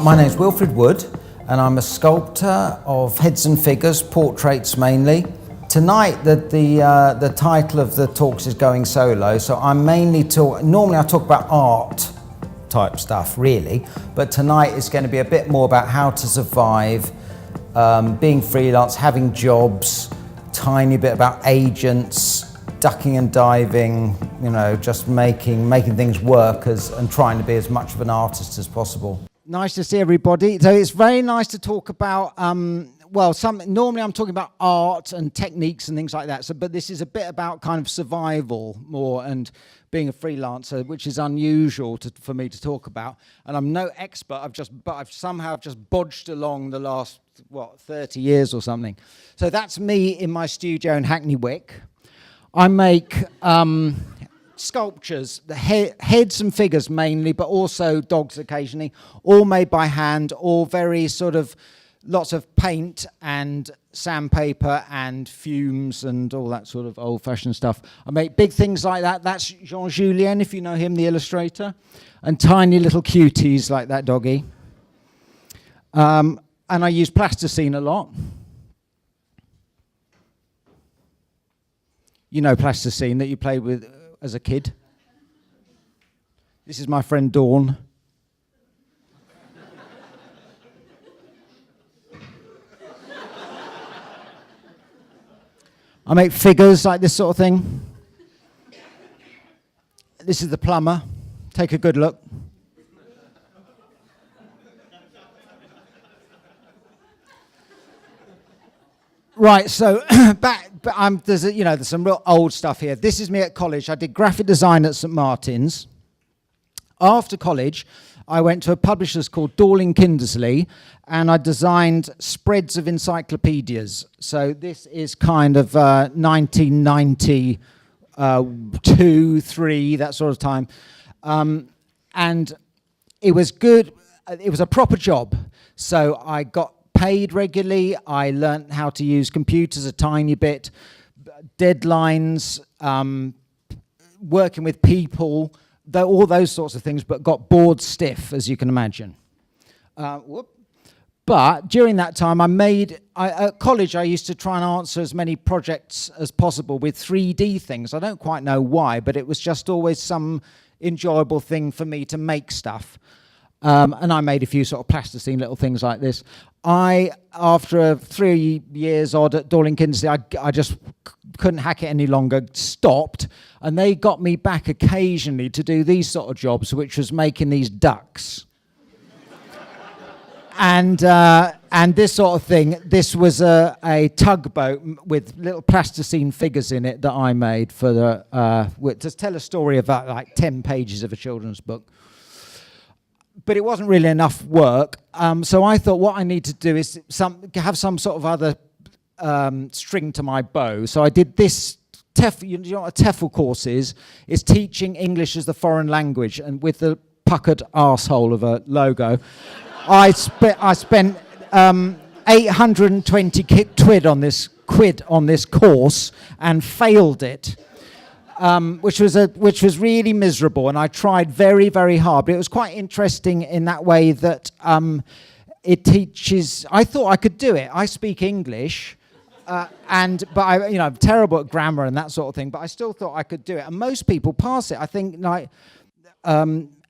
My name's Wilfrid Wood, and I'm a sculptor of heads and figures, portraits mainly. Tonight, the title of the talks is Going Solo, so I'm mainly normally I talk about art type stuff, really, but tonight is going to be a bit more about how to survive, being freelance, having jobs, tiny bit about agents, ducking and diving, you know, just making things work and trying to be as much of an artist as possible. Nice to see everybody. So it's very nice to talk about, normally I'm talking about art and techniques and things like that. So, but this is a bit about kind of survival more and being a freelancer, which is unusual for me to talk about. And I'm no expert, I've somehow just bodged along the last, 30 years or something. So that's me in my studio in Hackney Wick. I make sculptures, the heads and figures mainly, but also dogs occasionally, all made by hand, all very sort of lots of paint and sandpaper and fumes and all that sort of old-fashioned stuff. I make big things like that. That's Jean Julien, if you know him, the illustrator, and tiny little cuties like that doggy. And I use plasticine a lot. You know plasticine that you played with as a kid. This is my friend Dawn. I make figures like this sort of thing. This is the plumber. Take a good look. Right, so there's some real old stuff here. This is me at college. I did graphic design at St Martin's. After college, I went to a publisher's called Dorling Kindersley, and I designed spreads of encyclopedias. So this is kind of 1992, 3, that sort of time. And it was good. It was a proper job. So I got paid regularly. I learnt how to use computers a tiny bit, deadlines, working with people, all those sorts of things, but got bored stiff, as you can imagine. But during that time, at college, I used to try and answer as many projects as possible with 3D things. I don't quite know why, but it was just always some enjoyable thing for me to make stuff. And I made a few sort of plasticine little things like this. After 3 years odd at Dorling Kindersley, I just couldn't hack it any longer, stopped, and they got me back occasionally to do these sort of jobs, which was making these ducks. And this sort of thing, this was a tugboat with little plasticine figures in it that I made to tell a story about like 10 pages of a children's book. But it wasn't really enough work, so I thought what I need to do is have some sort of other string to my bow. So I did this. You know what a TEFL course is? It's teaching English as the foreign language, and with the puckered arsehole of a logo. I spent 820 quid on this course and failed it. Which was really miserable, and I tried very, very hard. But it was quite interesting in that way that it teaches. I thought I could do it. I speak English, but I'm terrible at grammar and that sort of thing. But I still thought I could do it, and most people pass it. I think like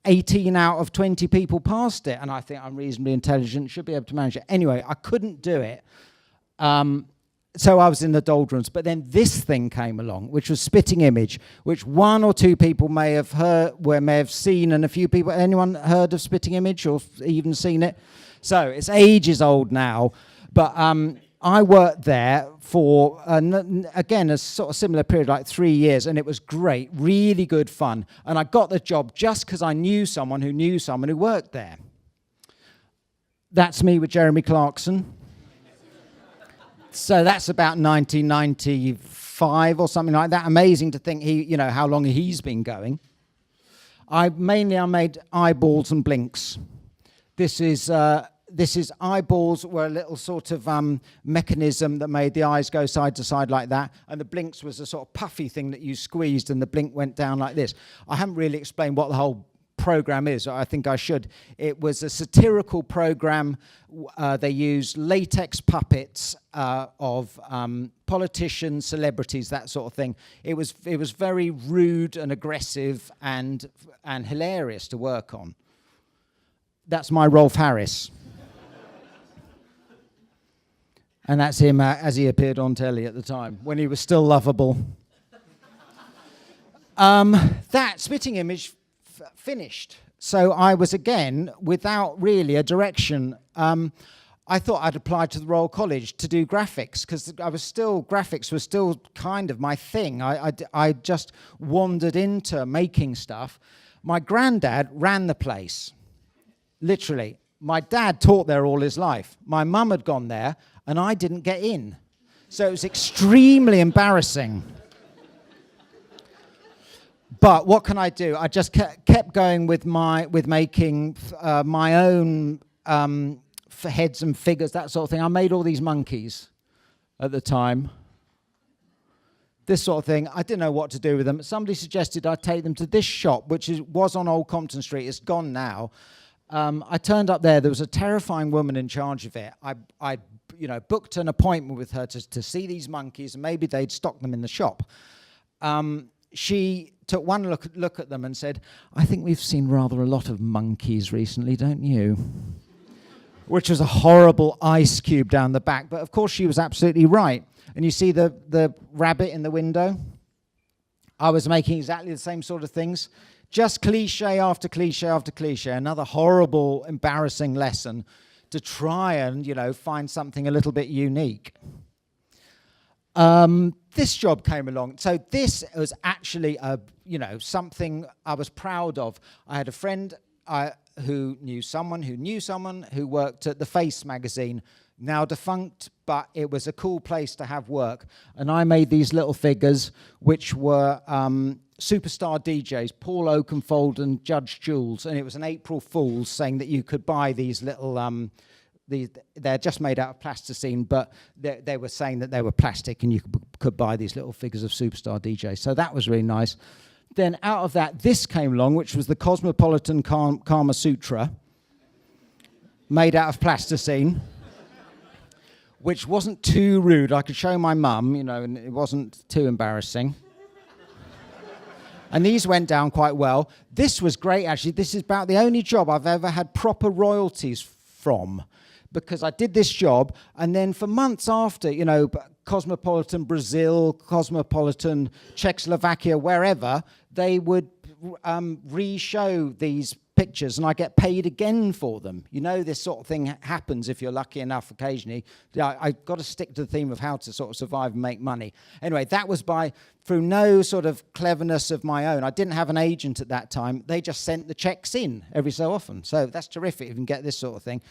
18 out of 20 people passed it, and I think I'm reasonably intelligent, should be able to manage it. Anyway, I couldn't do it. So I was in the doldrums, but then this thing came along, which was spitting image, which one or two people may have seen, and a few people. Anyone heard of spitting image or even seen it? So it's ages old now, but I worked there for again a sort of similar period, like 3 years, and it was great, really good fun. And I got the job just because I knew someone who worked there. That's me with Jeremy Clarkson. So that's about 1995 or something like that. Amazing to think how long he's been going. I made eyeballs and blinks. This is eyeballs were a little sort of mechanism that made the eyes go side to side like that, and the blinks was a sort of puffy thing that you squeezed and the blink went down like this. I haven't really explained what the whole program is. I think I should. It was a satirical program. They used latex puppets of politicians, celebrities, that sort of thing. It was very rude and aggressive and hilarious to work on. That's my Rolf Harris. And that's him as he appeared on telly at the time, when he was still lovable. That spitting image finished. So I was, again, without really a direction. I thought I'd apply to the Royal College to do graphics, because graphics was still kind of my thing. I just wandered into making stuff. My granddad ran the place, literally. My dad taught there all his life. My mum had gone there, and I didn't get in. So it was extremely embarrassing. But what can I do? I just kept going with making my own for heads and figures, that sort of thing. I made all these monkeys at the time. This sort of thing. I didn't know what to do with them. Somebody suggested I take them to this shop, which was on Old Compton Street. It's gone now. I turned up there. There was a terrifying woman in charge of it. I booked an appointment with her to see these monkeys, and maybe they'd stock them in the shop. She took one look at them and said, "I think we've seen rather a lot of monkeys recently, don't you?" Which was a horrible ice cube down the back. But of course she was absolutely right. And you see the rabbit in the window? I was making exactly the same sort of things. Just cliche after cliche after cliche. Another horrible, embarrassing lesson to try and, find something a little bit unique. This job came along. So this was actually something I was proud of. I had a friend who knew someone who worked at The Face magazine, now defunct, but it was a cool place to have work. And I made these little figures, which were superstar DJs, Paul Oakenfold and Judge Jules. And it was an April Fool's, saying that you could buy these little... they're just made out of plasticine, but they were saying that they were plastic, and you could buy these little figures of superstar DJs. So that was really nice. Then out of that, this came along, which was the Cosmopolitan Kama Sutra, made out of plasticine, which wasn't too rude. I could show my mum, and it wasn't too embarrassing. And these went down quite well. This was great, actually. This is about the only job I've ever had proper royalties from, because I did this job, and then for months after, Cosmopolitan Brazil, Cosmopolitan Czechoslovakia, wherever, they would re-show these pictures, and I get paid again for them. This sort of thing happens if you're lucky enough occasionally. I've got to stick to the theme of how to sort of survive and make money. Anyway, that was through no sort of cleverness of my own. I didn't have an agent at that time. They just sent the checks in every so often. So that's terrific if you can get this sort of thing,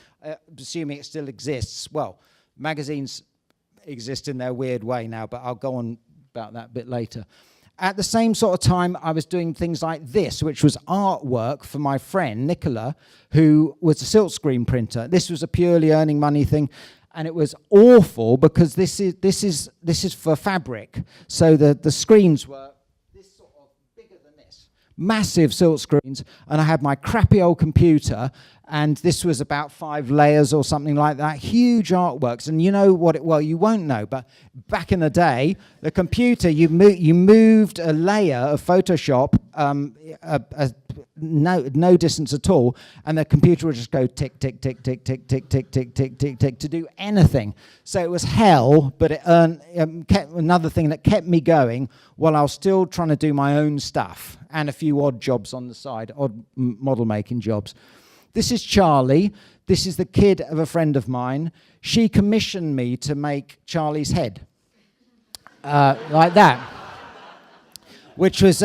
assuming it still exists. Well, magazines exist in their weird way now, but I'll go on about that a bit later. At the same sort of time, I was doing things like this, which was artwork for my friend Nicola, who was a silkscreen printer. This was a purely earning money thing, and it was awful because this is for fabric. So the screens were this sort of bigger than this, massive silk screens, and I had my crappy old computer, and this was about 5 layers or something like that, huge artworks. And you know what you won't know, but back in the day, the computer, you moved a layer of Photoshop no distance at all, and the computer would just go tick, tick, tick, tick, tick, tick, tick, tick, tick, tick, tick, to do anything. So it was hell, but it kept another thing that kept me going while I was still trying to do my own stuff and a few odd jobs on the side, odd model making jobs. This is Charlie. This is the kid of a friend of mine. She commissioned me to make Charlie's head, like that, which was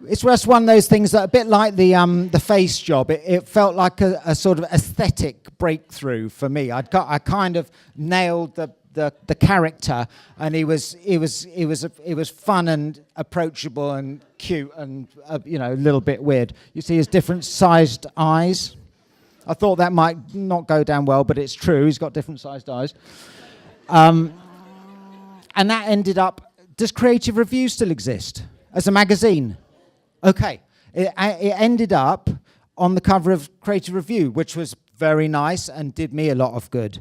it's just one of those things that a bit like the face job. It felt like a sort of aesthetic breakthrough for me. I kind of nailed the character, and it was fun and approachable and cute and a little bit weird. You see his different sized eyes. I thought that might not go down well, but it's true. He's got different sized eyes. And that ended up... Does Creative Review still exist as a magazine? Okay. It ended up... on the cover of Creative Review, which was very nice and did me a lot of good.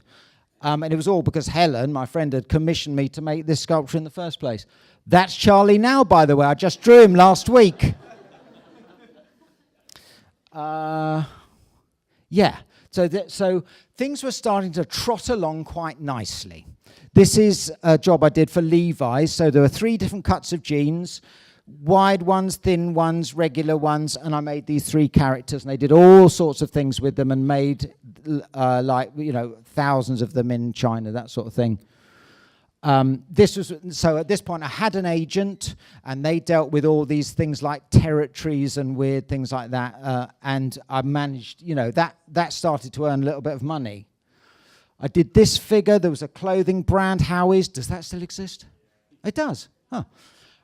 And it was all because Helen, my friend, had commissioned me to make this sculpture in the first place. That's Charlie now, by the way. I just drew him last week. Yeah. So things were starting to trot along quite nicely. This is a job I did for Levi's. So there were 3 different cuts of jeans, wide ones, thin ones, regular ones, and I made these 3 characters, and they did all sorts of things with them and made thousands of them in China, that sort of thing. So at this point I had an agent, and they dealt with all these things like territories and weird things like that, and I managed, that started to earn a little bit of money. I did this figure. There was a clothing brand, Howie's. Does that still exist? It does. Huh.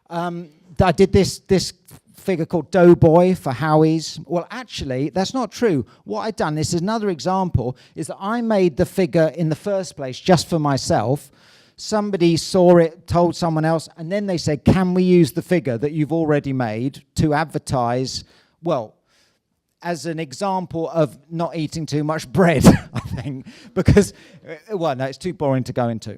I did this figure called Doughboy for Howie's. Well, actually, that's not true. What I've done, this is another example, is that I made the figure in the first place just for myself. Somebody saw it, told someone else, and then they said, can we use the figure that you've already made to advertise, well, as an example of not eating too much bread, I think, because, well, no, it's too boring to go into.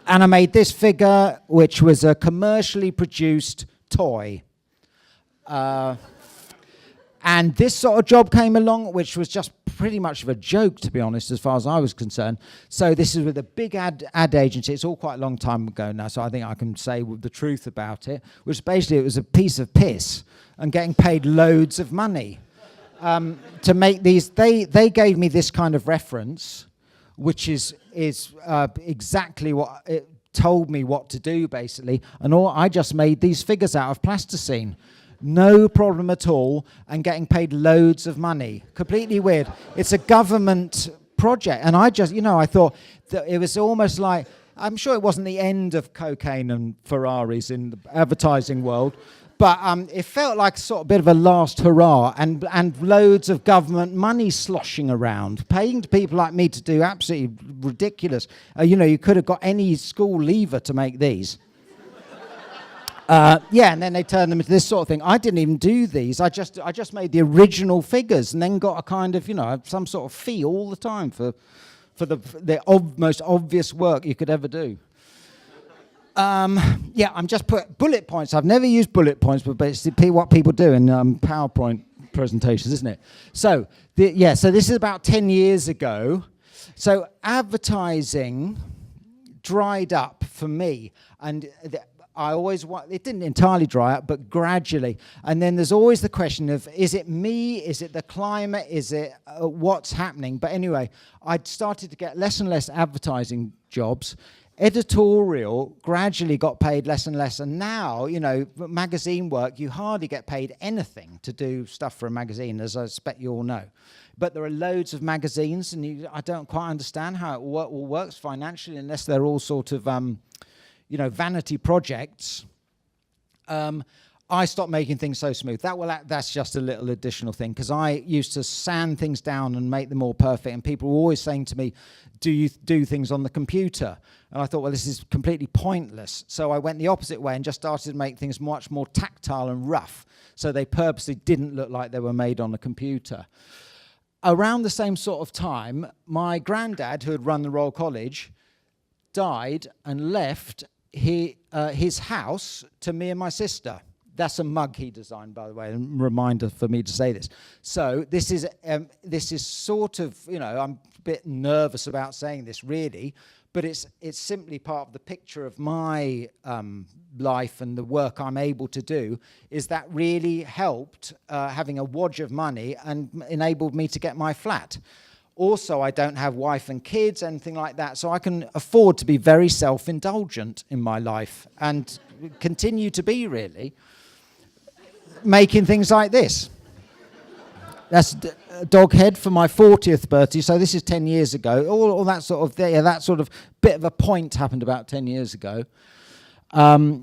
And I made this figure, which was a commercially produced toy. And this sort of job came along, which was just pretty much of a joke, to be honest, as far as I was concerned. So this is with a big ad agency. It's all quite a long time ago now, so I think I can say the truth about it, which basically it was a piece of piss and getting paid loads of money to make these. They gave me this kind of reference, which is exactly what it told me what to do, basically. And I just made these figures out of plasticine. No problem at all, and getting paid loads of money. Completely weird. It's a government project, and I just, I thought that it was almost like, I'm sure it wasn't the end of cocaine and Ferraris in the advertising world, but it felt like sort of a bit of a last hurrah, and loads of government money sloshing around, paying to people like me to do absolutely ridiculous. You could have got any school leaver to make these. And then they turned them into this sort of thing. I didn't even do these. I just made the original figures, and then got a kind of, some sort of fee all the time for the most obvious work you could ever do. I'm just put bullet points. I've never used bullet points, but it's what people do in PowerPoint presentations, isn't it? So this is about 10 years ago. So advertising dried up for me, and it didn't entirely dry up, but gradually. And then there's always the question of, is it me? Is it the climate? Is it what's happening? But anyway, I'd started to get less and less advertising jobs. Editorial gradually got paid less and less. And now, magazine work, you hardly get paid anything to do stuff for a magazine, as I expect you all know. But there are loads of magazines, and I don't quite understand how it all works financially, unless they're all sort of vanity projects. I stopped making things so smooth. That's just a little additional thing, because I used to sand things down and make them more perfect, and people were always saying to me, do you do things on the computer? And I thought, well, this is completely pointless. So I went the opposite way and just started to make things much more tactile and rough, so they purposely didn't look like they were made on a computer. Around the same sort of time, my granddad, who had run the Royal College, died and left his house to me and my sister. That's a mug he designed, by the way, and a reminder for me to say this. So this is sort of, I'm a bit nervous about saying this, really, but it's simply part of the picture of my life and the work I'm able to do. Is that really helped having a wodge of money and enabled me to get my flat. Also, I don't have wife and kids, anything like that, so I can afford to be very self-indulgent in my life and continue to be, really, making things like this. That's a dog head for my 40th birthday, so this is 10 years ago. All that sort of that sort of bit of a point happened about 10 years ago. I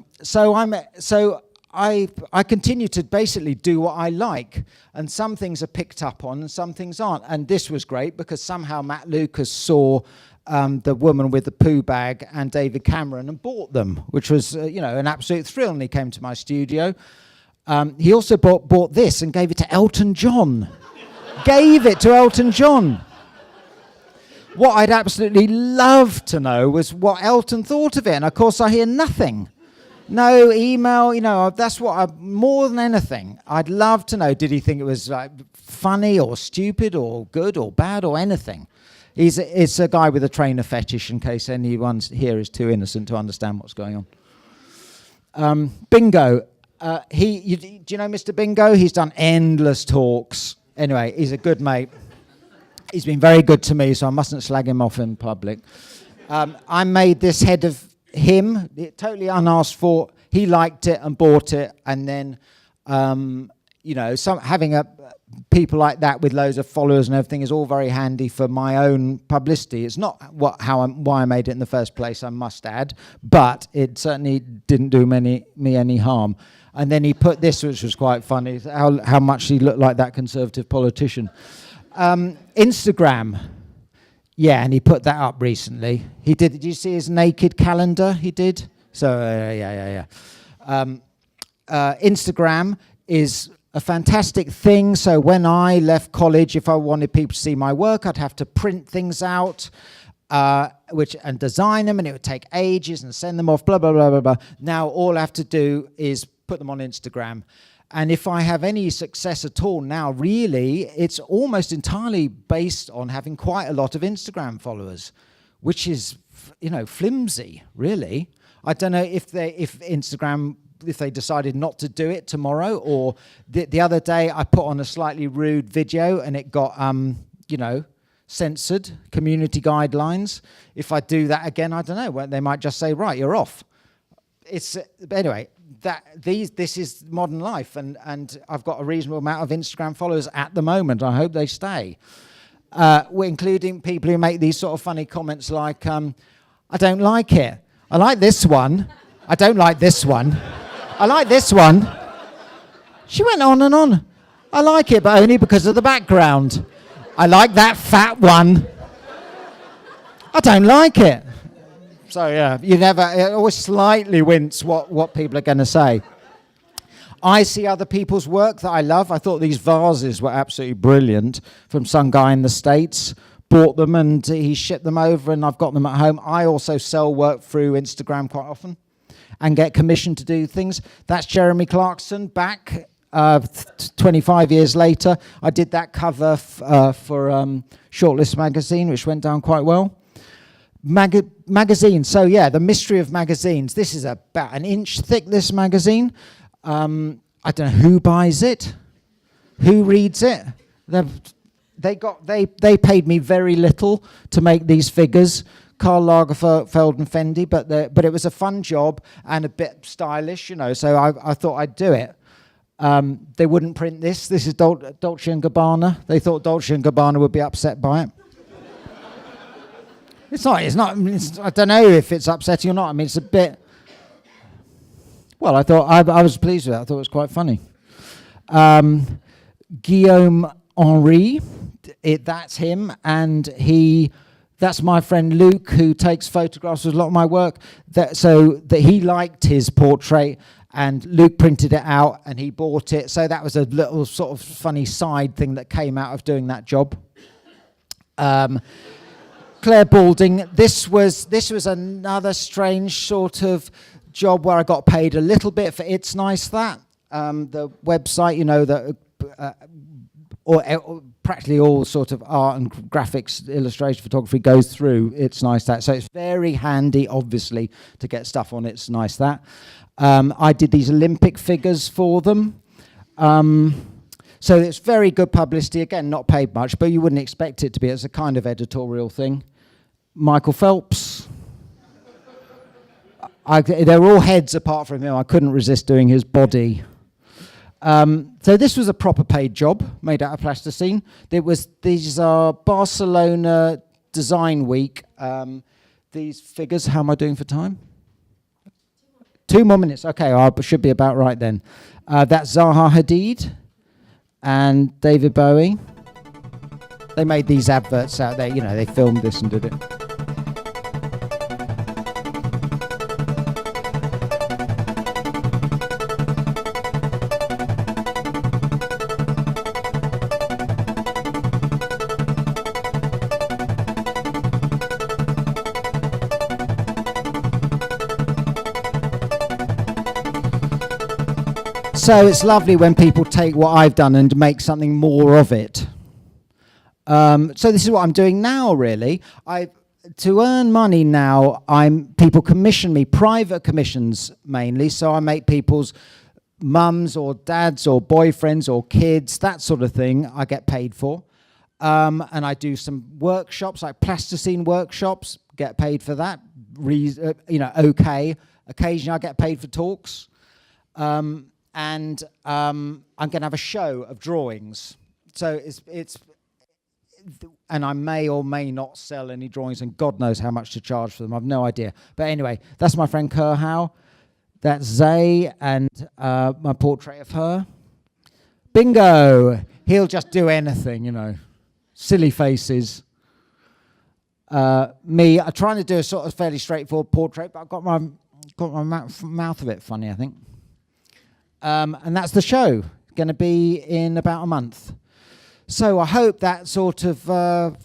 continue to basically do what I like, and some things are picked up on and some things aren't. And this was great because somehow Matt Lucas saw The Woman with the Poo Bag and David Cameron and bought them, which was an absolute thrill. And he came to my studio. He also bought this and gave it to Elton John. Gave it to Elton John. What I'd absolutely love to know was what Elton thought of it, and of course I hear nothing. No email, that's what more than anything, I'd love to know, did he think it was funny or stupid or good or bad or anything? It's a guy with a trainer fetish, in case anyone here is too innocent to understand what's going on. Bingo. Do you know Mr. Bingo? He's done endless talks. Anyway, he's a good mate. He's been very good to me, so I mustn't slag him off in public. I made this head of him, totally unasked for. He liked it and bought it, and then, having people like that with loads of followers and everything is all very handy for my own publicity. It's not why I made it in the first place, I must add, but it certainly didn't do me any harm. And then he put this, which was quite funny, how much he looked like that Conservative politician. Instagram, yeah, and he put that up recently. He did. Did you see his naked calendar? He did. So yeah. Instagram is a fantastic thing. So when I left college, if I wanted people to see my work, I'd have to print things out, and design them, and it would take ages and send them off. Blah blah blah blah blah. Now all I have to do is put them on Instagram. And if I have any success at all now, really, it's almost entirely based on having quite a lot of Instagram followers, which is, flimsy, really. I don't know if Instagram, if they decided not to do it tomorrow, or the other day I put on a slightly rude video and it got, censored, community guidelines. If I do that again, I don't know. They might just say, right, you're off. Anyway. This is modern life, and I've got a reasonable amount of Instagram followers at the moment. I hope they stay. We're including people who make these sort of funny comments like, I don't like it. I like this one. I don't like this one. I like this one. She went on and on. I like it, but only because of the background. I like that fat one. I don't like it. So yeah, you always slightly wince what people are going to say. I see other people's work that I love. I thought these vases were absolutely brilliant from some guy in the States. Bought them and he shipped them over and I've got them at home. I also sell work through Instagram quite often and get commissioned to do things. That's Jeremy Clarkson back 25 years later. I did that cover for Shortlist magazine, which went down quite well. Magazine. So yeah, the mystery of magazines. This is about an inch thick, this magazine. I don't know who buys it, who reads it. They paid me very little to make these figures. Karl Lagerfeld and Fendi, but it was a fun job and a bit stylish, so I thought I'd do it. They wouldn't print this. This is Dolce & Gabbana. They thought Dolce & Gabbana would be upset by it. It's not. I don't know if it's upsetting or not. I mean, it's a bit. Well, I thought I was pleased with it. I thought it was quite funny. Guillaume Henry, that's him, and that's my friend Luke, who takes photographs of a lot of my work. So he liked his portrait, and Luke printed it out, and he bought it. So that was a little sort of funny side thing that came out of doing that job. Claire Balding, this was another strange sort of job where I got paid a little bit for It's Nice That, the website, or practically all sort of art and graphics, illustration, photography goes through It's Nice That. So it's very handy, obviously, to get stuff on It's Nice That. I did these Olympic figures for them. So it's very good publicity. Again, not paid much, but you wouldn't expect it to be. It's a kind of editorial thing. Michael Phelps. They're all heads apart from him. I couldn't resist doing his body. So this was a proper paid job made out of plasticine. These are Barcelona Design Week. These figures, how am I doing for time? 2 more minutes. Okay, I should be about right then. That's Zaha Hadid and David Bowie. They made these adverts out there, they filmed this and did it. So it's lovely when people take what I've done and make something more of it. So this is what I'm doing now, really. To earn money now, people commission me, private commissions mainly, so I make people's mums or dads or boyfriends or kids, that sort of thing, I get paid for. And I do some workshops, like plasticine workshops, get paid for that. Okay. Occasionally I get paid for talks. And I'm going to have a show of drawings. So and I may or may not sell any drawings, and God knows how much to charge for them. I've no idea. But anyway, that's my friend Kerhow. That's Zay and my portrait of her. Bingo! He'll just do anything, you know. Silly faces. Me, I'm trying to do a sort of fairly straightforward portrait, but I've got my mouth a bit funny, I think. And that's the show. Going to be in about a month. So I hope that sort of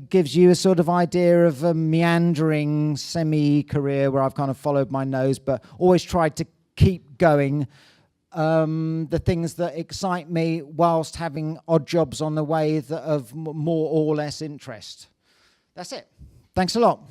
gives you a sort of idea of a meandering semi-career where I've kind of followed my nose, but always tried to keep going the things that excite me whilst having odd jobs on the way that of more or less interest. That's it. Thanks a lot.